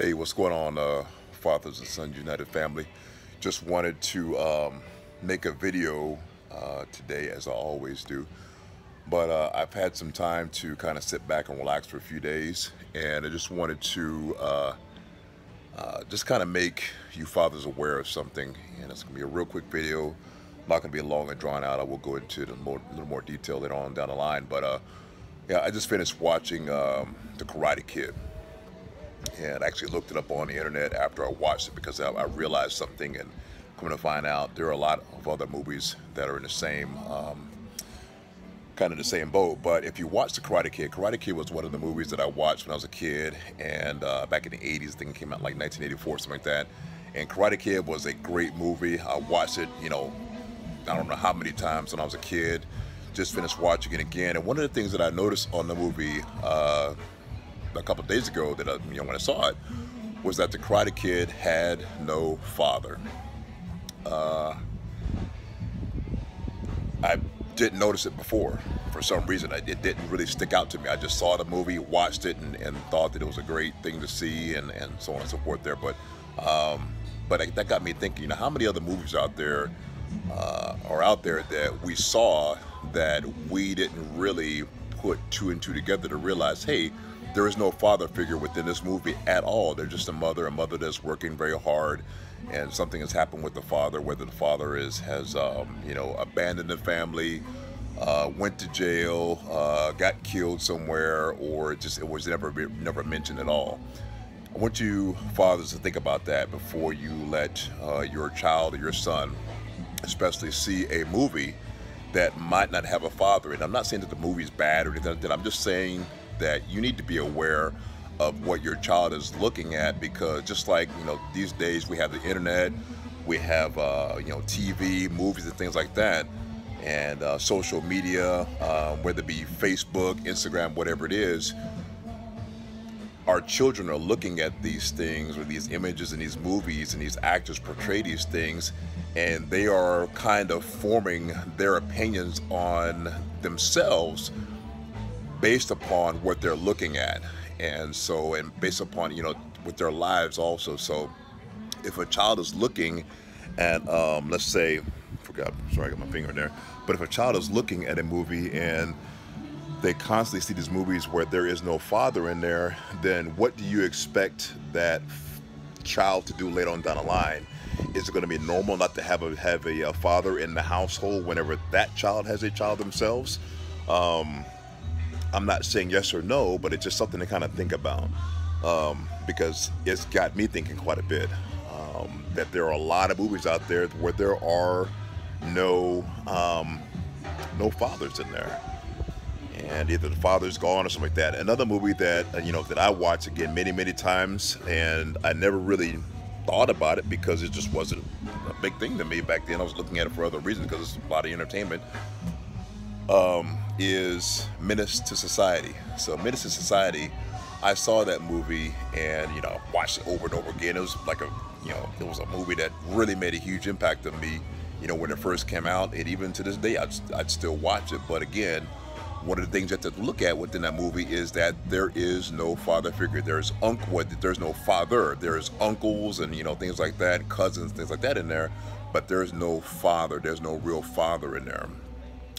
Hey, what's going on, Fathers and Sons United family? Just wanted to make a video today, as I always do. But I've had some time to kind of sit back and relax for a few days, and I just wanted to just kind of make you fathers aware of something. And it's going to be a real quick video. Not going to be long and drawn out. I will go into it in a little more detail later on down the line. But yeah, I just finished watching The Karate Kid. And I actually looked it up on the internet after I watched it because I realized something, and coming to find out there are a lot of other movies that are in the same kind of the same boat. But if you watch The Karate Kid was one of the movies that I watched when I was a kid, and back in the 80s. I think it came out in like 1984, something like that. And Karate Kid was a great movie. I watched it, I don't know how many times when I was a kid. Just finished watching it again, and one of the things that I noticed on the movie a couple of days ago that when I saw it, was that the Karate Kid had no father. I didn't notice it before. For some reason, it didn't really stick out to me. I just saw the movie, watched it, and thought that it was a great thing to see, and so on and so forth there. But that got me thinking, how many other movies out there are out there that we saw that we didn't really put two and two together to realize, hey, there is no father figure within this movie at all. There's just a mother that's working very hard, and something has happened with the father, whether the father has abandoned the family, went to jail, got killed somewhere, or it was never mentioned at all. I want you fathers to think about that before you let your child or your son especially see a movie that might not have a father. And I'm not saying that the movie's bad or anything like that. I'm just saying that you need to be aware of what your child is looking at, because just like these days we have the internet, we have TV, movies, and things like that, and social media, whether it be Facebook, Instagram, whatever it is. Our children are looking at these things, or these images and these movies, and these actors portray these things, and they are kind of forming their opinions on themselves based upon what they're looking at, and based upon with their lives also. So if a child is looking at let's say, sorry, I got my finger in there, but if a child is looking at a movie and they constantly see these movies where there is no father in there, then what do you expect that child to do later on down the line? Is it going to be normal not to have a father in the household whenever that child has a child themselves? I'm not saying yes or no, but it's just something to kind of think about, because it's got me thinking quite a bit, that there are a lot of movies out there where there are no fathers in there, and either the father's gone or something like that. Another movie that that I watched again many times, and I never really thought about it because it just wasn't a big thing to me back then. I was looking at it for other reasons because it's a lot of entertainment. Is Menace to Society. So Menace to Society, I saw that movie and watched it over and over again. It was like it was a movie that really made a huge impact on me when it first came out, and even to this day I'd still watch it. But again, one of the things you have to look at within that movie is that there is no father figure. There's no father. There's uncles and things like that, cousins, things like that in there, but there's no father. There's no real father in there.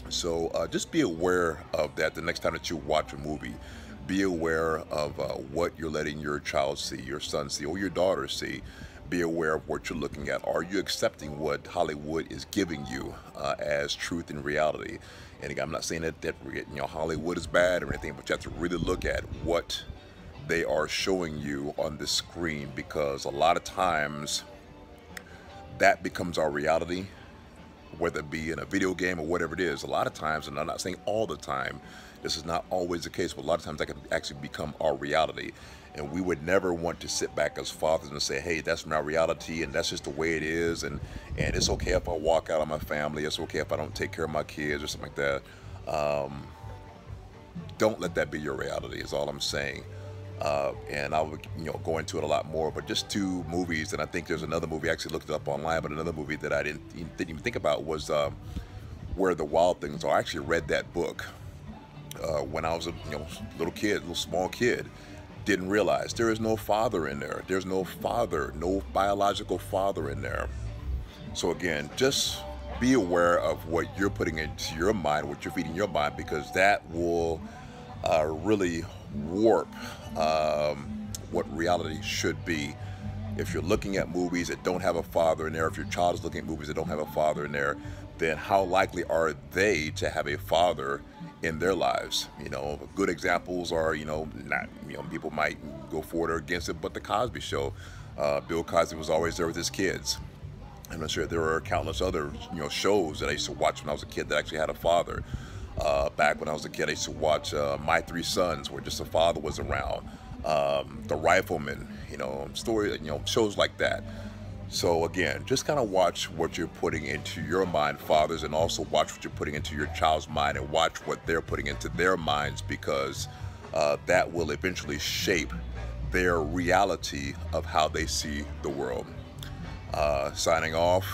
So just be aware of that the next time that you watch a movie. Be aware of what you're letting your child see, your son see, or your daughter see. Be aware of what you're looking at. Are you accepting what Hollywood is giving you as truth and reality? And again, I'm not saying that Hollywood is bad or anything, but you have to really look at what they are showing you on the screen, because a lot of times that becomes our reality, whether it be in a video game or whatever it is. A lot of times, and I'm not saying all the time, this is not always the case, but a lot of times that can actually become our reality. And we would never want to sit back as fathers and say, hey, that's my reality and that's just the way it is, and it's okay if I walk out on my family, it's okay if I don't take care of my kids or something like that. Don't let that be your reality is all I'm saying. And I would go into it a lot more, but just two movies, and I think there's another movie, I actually looked it up online, but another movie that I didn't even think about was Where the Wild Things Are. I actually read that book when I was a little small kid, didn't realize there is no father in there. There's no father, no biological father in there. So again, just be aware of what you're putting into your mind, what you're feeding your mind, because that will really warp what reality should be. If you're looking at movies that don't have a father in there, if your child is looking at movies that don't have a father in there, then how likely are they to have a father in their lives? You know, good examples are, not, people might go for it or against it, but the Cosby Show. Bill Cosby was always there with his kids. And I'm sure there are countless other, shows that I used to watch when I was a kid that actually had a father. Back when I was a kid, I used to watch My Three Sons, where just a father was around. The Rifleman, story, shows like that. So again, just kind of watch what you're putting into your mind, fathers, and also watch what you're putting into your child's mind, and watch what they're putting into their minds, because that will eventually shape their reality of how they see the world. Signing off.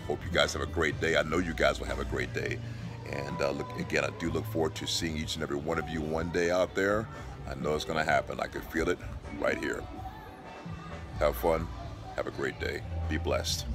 Hope you guys have a great day. I know you guys will have a great day. And again, I do look forward to seeing each and every one of you one day out there. I know it's going to happen. I can feel it right here. Have fun. Have a great day. Be blessed.